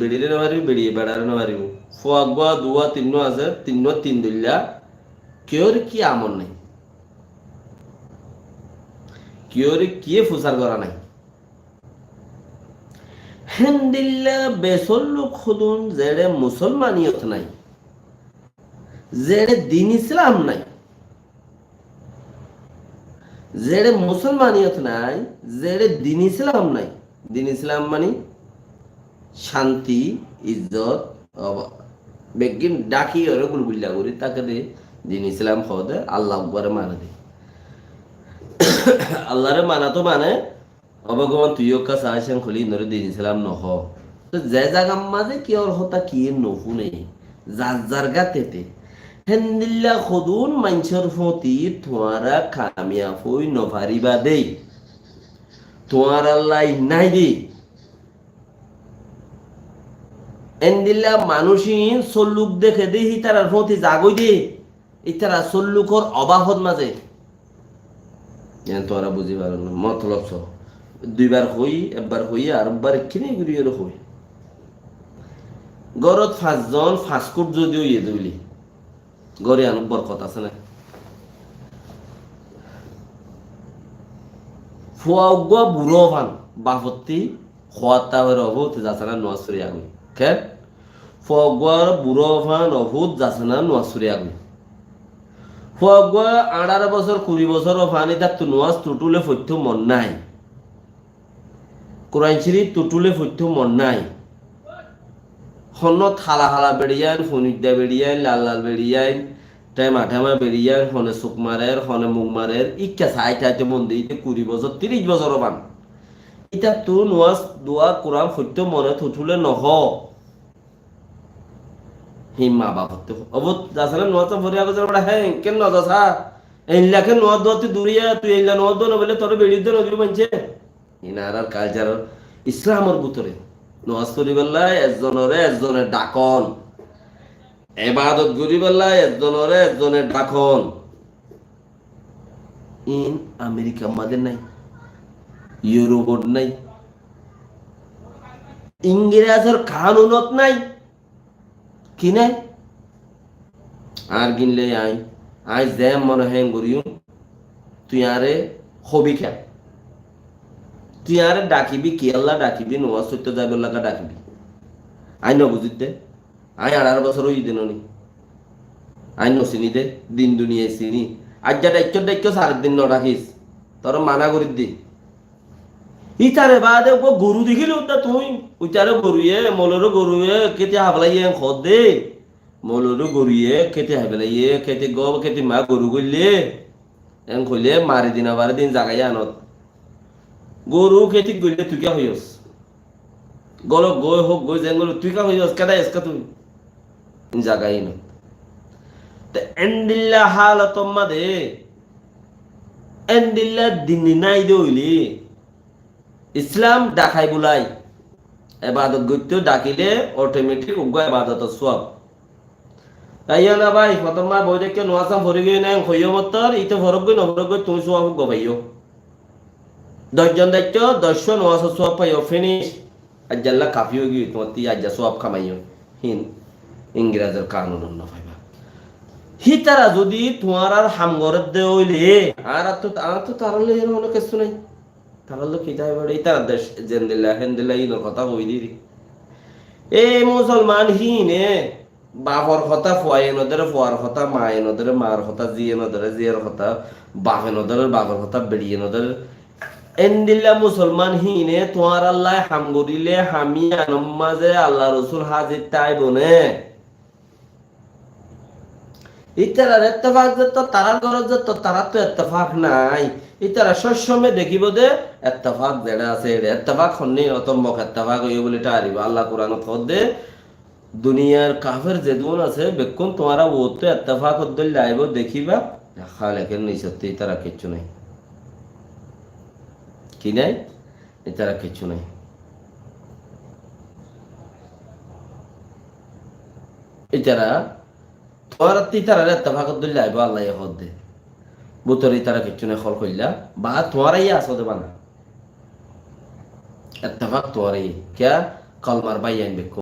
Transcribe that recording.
বেড়িয়ে নেওয়ারি বেড়িয়ে বেড়ারে নেওয়ারি ফুয়া দুয়া তিন্ন আছে তিন দিল্লা কেউর কি আমল নাই কেউর কি ফুসার করা নাই হেন্দিল্লা বেসর লোক খুদুন জেড়ে মুসলমানিয়ত নাই জেড়ে দিন ইসলাম নাই জেড়ে মুসলমানিয়ত নাই জেড়ে দিন ইসলাম নাই দিন ইসলাম মানে শান্তি ইজ্জত বেগিন ডাকি ওরে গুলগুল্লা করি তাকে দে দিন ইসলাম হদে আল্লাহ আকবরে মানে দে আল্লাহরে মানা তো মানে অবগমন তুইও কা সাহায্য খুলি নরে দিন ইসলাম নহ তো যে জায়গা মাঝে কি ওর হতা কি নফু নেই যার যার গাতেতে হেন্দিল্লা খুদুন মাঞ্চর ফতি তোমারা কামিয়া ফই নভারিবা দেই তোমার আল্লাহ নাই দি এন্দিল্লা মানুষই সল্লুক দেখে দেই তারার ফতি জাগই দে ইতারা সল্লুকর অবাহত মাঝে তোরা বুঝি পারো না মতলব সহ দুইবার হই একবার হই আর একবার কিনে ঘুরিয়ে হই গরত 5 জন 5 কোট যদিও ইয়ে দিলি গরে আনো বরকত আছে না ফুয়া বুড়ো ফান বাপত্তি খোয়াতা হয়ে অভূত যাচ্ছে না নোয়াশুরি আগুন কে ফুয়া বুড়ো ফান অভূত যাচ্ছে না নোয়াশুরি আগুন ফুয়া 18 বছর 20 বছর ফানি থাকতো নোয়াজ টুটুলে ফৈথ মন নাই কোরআন শরীফ টুটুলে ফৈথ মন নাই হন থালা হালা বেড়িয়ান ফনিদ্দা বেড়িয়ান লাল লাল বেড়িয়ান টেমা বেড়িয়ান হনে চুক মারের হনে মুখ মারের ইচ্ছা চাই চাইতে মন দিতে 20 বছর 30 বছর বান ইটা তো নোয়াজ দোয়া কোরআন ফৈথ মনে থুটুলে নহ হিমা বাপতে অবত যাসলে নোয়াজ ফরিয়া গজর বড় হ্যাঁ কেন নজসা এইলাকে নোয়াজ দতে দুরিয়া তুই এইলা নোয়াজ দন বলে তোর বেড়িতে নজর বানছে ইনারার কালচার ইসলামের ভিতরে নোয়াজ করিবেল্লাই একজনের ডাকন ইবাদত করিবেল্লাই একজনের ডাকন ইন আমেরিকা মাদের নাই ইউরোপত নাই ইংরেজের কানুনত নাই কি নাই আর গিনলে আই জ্যাম মনে হ্যাং করিও তুই আরে হবি খেল তুই আরে ডাকিবি কি আল্লাহ ডাকিবি নোয়াজ সত্য যাইবল্লাকা ডাকিবি আই ন বুঝিতে আই 18 বছর হই দিন নি আই নচিনি দে দিন দুনিয়ায় চিনি আজ যা দায়িত্ব 4 দিন ন রাখিস তোর মানা করি দি ইতারে বাদে গরু দেখিল তুই উইতারে গরুয়ে মলরো গরুয়ে কেতে হাবলাইয়ে খদ দে মলরো গরুয়ে কেতে হাবলাইয়ে কেতে কেতে মা গরু গইলে এন কইলে মারি দিন আবার দিন জাগাই আনত গরু খেতি গইলে তুই কে হইস গল গই হোক গই জেঙ্গল তুই কা হইস কেডা এসকা তুই জাগাই না তে এন্দিল্লা হালাত মাদে এন্দিল্লা দিন নাই দইলি ইসলাম ডাকাই বুলাই ইবাদত গইতে ডাকিলে অটোমেটিক উগা ইবাদত সওয়াব তাইয়া না ভাই ফতমা বই দেখে নোয়াসাম ভরি গই না হইও মতর ইতে ভরক গই নভরক গই তুই সওয়াব গো ভাইও 10 জন দায়িত্ব 10 নোয়াজ সওয়াব পাইও ফিনিশ আজ্জাল্লা কাফি হই গই তোমাতি আজ্জা সওয়াব কামাইও হিন ইংরেজের কানুন না ভাইবা হিতারা যদি তোমার আর হামগরত দে হইলে আর তো তারলে এর মনে কিছু নাই তারলে কি যাই বড় ইতার দেশ জেন্দিল্লা হেন্দিল্লা ইনর কথা হই দিরি এই মুসলমান হিনে বাপর কথা ফুয়াই নদরে ফুয়ার কথা মায় নদরে মার কথা জিয়ে নদরে জিয়ের কথা বাপে নদরে বাপর কথা বেড়িয়ে নদরে এন্দিল্লা মুসলমান হিনে তোমার আল্লাহ হামগরিলে হামি আনম্মাজে আল্লাহ রসুল হাজির তাই বনে ইতারার ইত্তেফাক যেত তারার ঘর যেত তারা তো ইত্তেফাক নাই ইতারা সবসময় দেখিব দে ইত্তেফাক যেটা আছে ইত্তেফাক হন্নি অতম্বক ইত্তেফাক হইব বলে টারিব আল্লাহ কোরআনত দে দুনিয়ার কাফের যেদুন আছে বেকুন তোমারা ও তো ইত্তেফাক হদ্দল লাইব দেখিবা খালেকের নিসত্তি তারা কিচ্ছু নাই কি নাই তারা কিচ্ছু নাই ইতারা তোমার তারা ইত্তেফাক হদ্দল লাইব আল্লাহ হদ দে বুতরি তারা কিচ্ছু নাই খল কইলা বা তোমারাই আসো দেবা না ইত্তেফাক তোমারাই क्या कलमार बाई आइन बेको